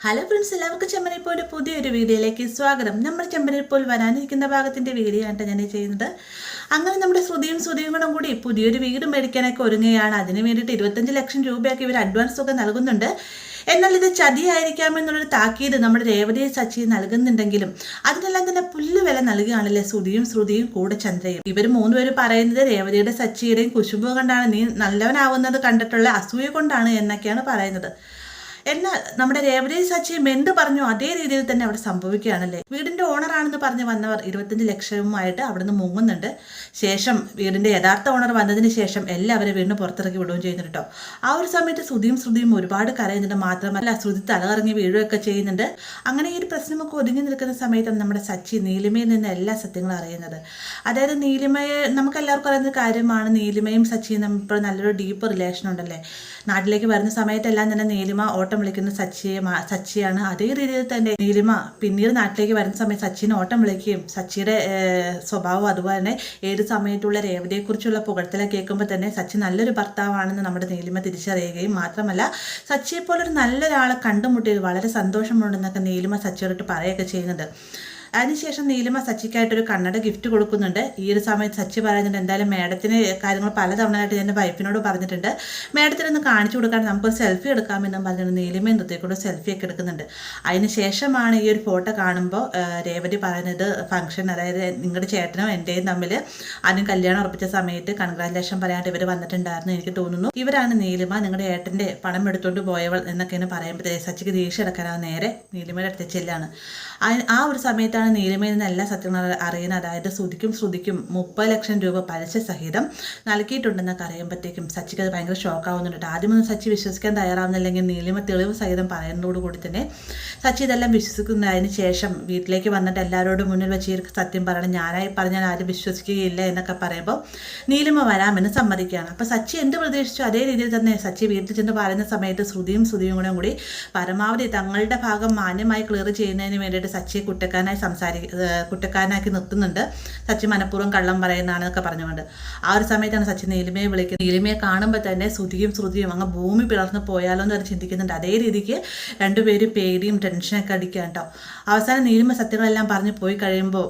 Hello friends, എല്ലാവർക്കും ചെമ്പനിപ്പോൾ പുതിയൊരു വീഡിയോയിലേക്ക് സ്വാഗതം. നമ്മൾ ചെമ്പനിപ്പോൾ വരാനിരിക്കുന്ന ഭാഗത്തിൻ്റെ വീഡിയോ ആണ് ഞാൻ ചെയ്യുന്നത്. അങ്ങനെ നമ്മുടെ ശ്രുതിയും കൂടി പുതിയൊരു വീട് മേടിക്കാനൊക്കെ ഒരുങ്ങുകയാണ്. അതിന് വേണ്ടിയിട്ട് 25 ലക്ഷം രൂപയൊക്കെ ഇവർ അഡ്വാൻസ് ഒക്കെ നൽകുന്നുണ്ട്. എന്നാൽ ഇത് ചതിയായിരിക്കാമെന്നുള്ളൊരു താക്കീത് നമ്മുടെ രേവതി സച്ചി നൽകുന്നുണ്ടെങ്കിലും അതിനെല്ലാം തന്നെ പുല്ലുവില നൽകുകയാണല്ലേ ശ്രുതിയും കൂടെ ചന്ദ്രയും. ഇവർ മൂന്നുപേരും പറയുന്നത് രേവതിയുടെ സച്ചിയുടെയും കുശുമ്പോ കണ്ടാണ് നീ നല്ലവനാവുന്നത് കണ്ടിട്ടുള്ള അസൂയ കൊണ്ടാണ് എന്നൊക്കെയാണ് പറയുന്നത്. എന്നാൽ നമ്മുടെ രേവതി സച്ചിയും എന്ത് പറഞ്ഞു അതേ രീതിയിൽ തന്നെ അവിടെ സംഭവിക്കുകയാണല്ലേ. വീടിന്റെ ഓണറാണെന്ന് പറഞ്ഞ് വന്നവർ 25 ലക്ഷവുമായിട്ട് അവിടുന്ന് മുങ്ങുന്നുണ്ട്. ശേഷം വീടിന്റെ യഥാർത്ഥ ഓണർ വന്നതിന് ശേഷം എല്ലാവരും വീണ്ടും പുറത്തിറക്കി വിടുകയും ചെയ്യുന്നുണ്ട് കേട്ടോ. ആ ഒരു സമയത്ത് ശ്രുതിയും ഒരുപാട് കരയുന്നുണ്ട്. മാത്രമല്ല ശ്രുതി തലകറങ്ങി വീഴുകയൊക്കെ ചെയ്യുന്നുണ്ട്. അങ്ങനെ ഈ ഒരു പ്രശ്നമൊക്കെ ഒതുങ്ങി നിൽക്കുന്ന സമയത്താണ് നമ്മുടെ സച്ചി നീലിമയിൽ നിന്ന് എല്ലാ സത്യങ്ങളും അറിയുന്നത്. അതായത് നീലിമയെ നമുക്കെല്ലാവർക്കും അറിയുന്ന കാര്യമാണ്, നീലിമയും സച്ചിയും തമ്മിൽ ഇപ്പോൾ നല്ലൊരു ഡീപ്പ് റിലേഷൻ ഉണ്ടല്ലേ. നാട്ടിലേക്ക് വരുന്ന സമയത്തെല്ലാം തന്നെ നീലിമ ഓട്ടം വിളിക്കുന്ന സച്ചിയാണ്. അതേ രീതിയിൽ തന്നെ നീലിമ പിന്നീട് നാട്ടിലേക്ക് വരുന്ന സമയത്ത് സച്ചിനെ ഓട്ടം വിളിക്കുകയും സച്ചിയുടെ സ്വഭാവം അതുപോലെ തന്നെ ഏത് സമയത്തുള്ള രേവതിയെക്കുറിച്ചുള്ള പുകഴ്ത്തലൊക്കെ കേൾക്കുമ്പോൾ തന്നെ സച്ചി നല്ലൊരു ഭർത്താവാണെന്ന് നമ്മുടെ നീലിമ തിരിച്ചറിയുകയും മാത്രമല്ല സച്ചിയെ പോലൊരു നല്ലൊരാളെ കണ്ടുമുട്ടിയത് വളരെ സന്തോഷമുണ്ടെന്നൊക്കെ നീലിമ സച്ചിയോട്ട് പറയുകയൊക്കെ ചെയ്യുന്നുണ്ട്. അതിനുശേഷം നീലിമ സച്ചിക്കായിട്ടൊരു കണ്ണട ഗിഫ്റ്റ് കൊടുക്കുന്നുണ്ട്. ഈ ഒരു സമയത്ത് സച്ചി പറയുന്നുണ്ട്, എന്തായാലും മേഡത്തിന് കാര്യങ്ങൾ പലതവണയായിട്ട് എൻ്റെ വൈഫിനോട് പറഞ്ഞിട്ടുണ്ട്, മേഡത്തിനൊന്ന് കാണിച്ചു കൊടുക്കാൻ നമുക്കൊരു സെൽഫി എടുക്കാമെന്നും പറഞ്ഞിട്ട് നീലിമയും നൃത്തക്കൂടെ സെൽഫിയൊക്കെ എടുക്കുന്നുണ്ട്. അതിനുശേഷമാണ് ഈ ഒരു ഫോട്ടോ കാണുമ്പോൾ രേവതി പറയുന്നത് ഫംഗ്ഷൻ, അതായത് നിങ്ങളുടെ ചേട്ടനും എൻ്റെയും തമ്മിൽ ആദ്യം കല്യാണം ഉറപ്പിച്ച സമയത്ത് കൺഗ്രാജുലേഷൻ പറയാനായിട്ട് ഇവർ വന്നിട്ടുണ്ടായിരുന്നു. എനിക്ക് തോന്നുന്നു ഇവരാണ് നീലിമ നിങ്ങളുടെ ഏട്ടൻ്റെ പണം എടുത്തുകൊണ്ട് പോയവൾ എന്നൊക്കെയാണ് പറയുമ്പോഴത്തേ സച്ചിക്ക് ദേഷ്യം എടുക്കാനാണ് നേരെ നീലിമയുടെ അടുത്ത് ചെല്ലാണ്. ആ ഒരു സമയത്ത് നീലിമയിൽ നിന്ന് എല്ലാ സത്യങ്ങളും അറിയുന്നത്. അതായത് ശ്രുതിക്കും 30 ലക്ഷം രൂപ പലിശ സഹിതം നൽകിയിട്ടുണ്ടെന്നൊക്കെ അറിയുമ്പോഴത്തേക്കും സച്ചിക്ക് അത് ഭയങ്കര ഷോക്കാവുന്നുണ്ട്. ആദ്യമൊന്നും സച്ചി വിശ്വസിക്കാൻ തയ്യാറാവുന്നില്ലെങ്കിൽ നീലിമ തെളിവ് സഹിതം പറയുന്നതോടുകൂടി തന്നെ സച്ചി ഇതെല്ലാം വിശ്വസിക്കുന്നതിന് ശേഷം വീട്ടിലേക്ക് വന്നിട്ട് എല്ലാവരോടും മുന്നിൽ വെച്ച് സത്യം പറയണം, ഞാനായി പറഞ്ഞാൽ ആരും വിശ്വസിക്കുകയില്ല എന്നൊക്കെ പറയുമ്പോൾ നീലിമ വരാമെന്ന് സമ്മതിക്കുകയാണ്. അപ്പോൾ സച്ചി എന്ത് പ്രതീക്ഷിച്ചു അതേ രീതിയിൽ തന്നെ സച്ചി വീട്ടിൽ ചെന്ന് പറയുന്ന സമയത്ത് ശ്രുതിയും കൂടി പരമാവധി തങ്ങളുടെ ഭാഗം മാന്യമായി ക്ലിയർ ചെയ്യുന്നതിന് വേണ്ടിയിട്ട് സച്ചിയെ കുറ്റക്കാരനാക്കി നിർത്തുന്നുണ്ട്. സച്ചി മനഃപൂർവ്വം കള്ളം പറയുന്നതാണെന്നൊക്കെ പറഞ്ഞുകൊണ്ട് ആ ഒരു സമയത്താണ് സച്ചി നീലിമയെ വിളിക്കുന്നത്. നീലിമയെ കാണുമ്പോൾ തന്നെ ശ്രുതിയും അങ്ങ് ഭൂമി പിളർന്ന് പോയാലോ എന്ന് ചിന്തിക്കുന്നുണ്ട്. അതേ രീതിക്ക് രണ്ടുപേരും പേടിയും ടെൻഷനൊക്കെ അടിക്കുക കേട്ടോ. അവസാനം നീലിമ സത്യങ്ങളെല്ലാം പറഞ്ഞു പോയി കഴിയുമ്പോൾ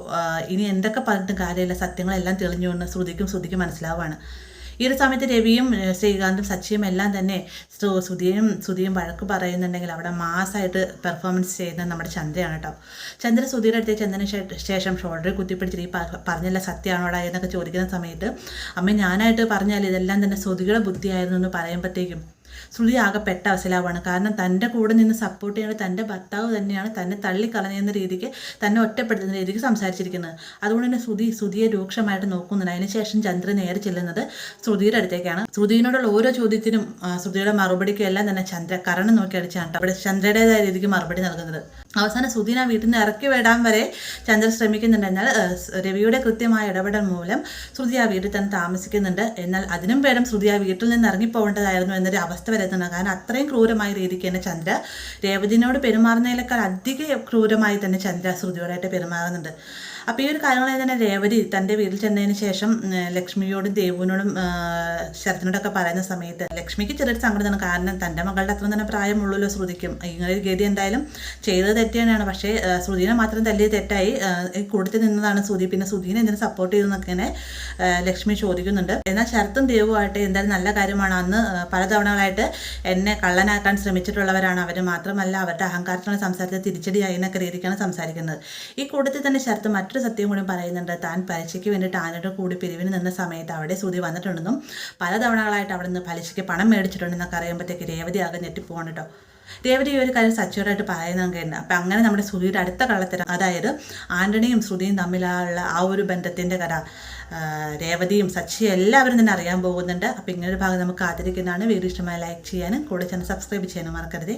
ഇനി എന്തൊക്കെ പറഞ്ഞിട്ടും കാര്യമില്ല, സത്യങ്ങളെല്ലാം തെളിഞ്ഞുകൊണ്ട് ശ്രുതിക്കും മനസ്സിലാവുകയാണ്. ഈ ഒരു സമയത്ത് രവിയും ശ്രീകാന്തും സച്ചിയും എല്ലാം തന്നെ ശ്രുതിയും വഴക്ക് പറയുന്നുണ്ടെങ്കിൽ അവിടെ മാസമായിട്ട് പെർഫോമൻസ് ചെയ്യുന്നത് നമ്മുടെ ചന്ദ്രയാണ് കേട്ടോ. ചന്ദ്ര ശ്രുതിയുടെ അടുത്തേക്ക് ചെന്നതിന് ശേഷം ഷോൾഡറിൽ കുത്തിപ്പിടിച്ചിട്ട് ഈ പറഞ്ഞല്ല സത്യമാണോടാ എന്നൊക്കെ ചോദിക്കുന്ന സമയത്ത് അമ്മ ഞാനായിട്ട് പറഞ്ഞാൽ ഇതെല്ലാം തന്നെ ശ്രുതിയുടെ ബുദ്ധിയായിരുന്നു എന്ന് പറയുമ്പോഴത്തേക്കും ശ്രുതി ആകെ പെട്ട അവസരമാണ്. കാരണം തൻ്റെ കൂടെ നിന്ന് സപ്പോർട്ട് ചെയ്യുന്നത് തൻ്റെ ഭർത്താവ് തന്നെയാണ് തന്നെ തള്ളിക്കളയുന്ന രീതിക്ക് തന്നെ ഒറ്റപ്പെടുത്തുന്ന രീതിക്ക് സംസാരിച്ചിരിക്കുന്നത്. അതുകൊണ്ട് തന്നെ ശ്രുതിയെ രൂക്ഷമായിട്ട് നോക്കുന്നുണ്ട്. അതിനുശേഷം ചന്ദ്ര നേരെ ചെല്ലുന്നത് ശ്രുതിയുടെ അടുത്തേക്കാണ്. ശ്രുതിയോടുള്ള ഓരോ ചോദ്യത്തിനും ശ്രുതിയുടെ മറുപടിക്കും എല്ലാം തന്നെ ചന്ദ്ര കരണം നോക്കി അടിച്ചാണ് അവിടെ ചന്ദ്രയുടേതായ രീതിക്ക് മറുപടി നൽകുന്നത്. അവസാനം ശ്രുതിനെ വീട്ടിൽ നിന്ന് ഇറക്കി വിടാൻ വരെ ചന്ദ്ര ശ്രമിക്കുന്നുണ്ട്. എന്നാൽ രവിയുടെ കൃത്യമായ ഇടപെടൽ മൂലം ശ്രുതി ആ വീട്ടിൽ തന്നെ താമസിക്കുന്നുണ്ട്. എന്നാൽ അതിനും പേരും ശ്രുതി ആ വീട്ടിൽ നിന്ന് ഇറങ്ങിപ്പോകേണ്ടതായിരുന്നു എന്നൊരു അവസ്ഥ വരുന്നുണ്ട്. കാരണം അത്രയും ക്രൂരമായ രീതിക്ക് തന്നെ ചന്ദ്ര രേവതിനോട് പെരുമാറുന്നതിനേക്കാൾ അധിക ക്രൂരമായി തന്നെ ചന്ദ്ര ശ്രുതിയോടായിട്ട് പെരുമാറുന്നുണ്ട്. അപ്പോൾ ഈ ഒരു കാര്യങ്ങളെ തന്നെ രേവതി തൻ്റെ വീട്ടിൽ ചെന്നതിന് ശേഷം ലക്ഷ്മിയോടും ദേവുവിനോടും ശരത്തിനോടൊക്കെ പറയുന്ന സമയത്ത് ലക്ഷ്മിക്ക് ചെറിയൊരു സങ്കടമാണ്. കാരണം തൻ്റെ മകളുടെ അത്ര തന്നെ പ്രായമുള്ളല്ലോ ശ്രുതിക്കും. ഇങ്ങനെ ഒരു ഗതി എന്തായാലും ചെയ്തത് തെറ്റ് തന്നെയാണ്. പക്ഷേ ശ്രുതിനെ മാത്രം തല്ലിയത് തെറ്റായി കൊടുത്തു നിന്നതാണ് ശ്രുതി. പിന്നെ ശ്രുതിനെ എന്തിനു സപ്പോർട്ട് ചെയ്തെന്നൊക്കെ ലക്ഷ്മി ചോദിക്കുന്നുണ്ട്. എന്നാൽ ശരത്തും ദേവുമായിട്ട് എന്തായാലും നല്ല കാര്യമാണ്. അന്ന് പലതവണകളായിട്ട് എന്നെ കള്ളനാക്കാൻ ശ്രമിച്ചിട്ടുള്ളവരാണ് അവർ. മാത്രമല്ല അവരുടെ അഹങ്കാരത്തിനുള്ള സംസാരത്തെ തിരിച്ചടിയായി എന്നൊക്കെ രീതിക്കാണ് സംസാരിക്കുന്നത്. ഈ കൂട്ടത്തിൽ തന്നെ ശരത്ത് മറ്റൊരു സത്യം കൂടി പറയുന്നുണ്ട്. താൻ പലിശയ്ക്ക് വേണ്ടിയിട്ട് ആനയുടെ കൂടി പിരിവിന് നിന്ന സമയത്ത് അവിടെ ശ്രുതി വന്നിട്ടുണ്ടെന്നും പലതവണകളായിട്ട് അവിടെ നിന്ന് പലിശയ്ക്ക് പണം മേടിച്ചിട്ടുണ്ടെന്നൊക്കെ അറിയുമ്പോഴത്തേക്ക് രേവതി ആകെ ഞെട്ടിപ്പോവാണ് കേട്ടോ. രേവതി ഈ ഒരു കാര്യം സച്ചിയോടായിട്ട് പറയുന്നതൊക്കെ ഉണ്ട്. അപ്പം അങ്ങനെ നമ്മുടെ ശ്രുതിയുടെ അടുത്ത കള്ളത്തരം, അതായത് ആൻ്റണിയും ശ്രുതിയും തമ്മിലുള്ള ആ ഒരു ബന്ധത്തിൻ്റെ കഥ രേവതിയും സച്ചിയും എല്ലാവരും തന്നെ അറിയാൻ പോകുന്നുണ്ട്. അപ്പം ഇങ്ങനൊരു ഭാഗം നമുക്ക് ആദരിക്കുന്നതാണ്. വീഡിയോ ഇഷ്ടമായി ലൈക്ക് ചെയ്യാനും കൂടെ ചാനൽ സബ്സ്ക്രൈബ് ചെയ്യാനും മറക്കരുത്.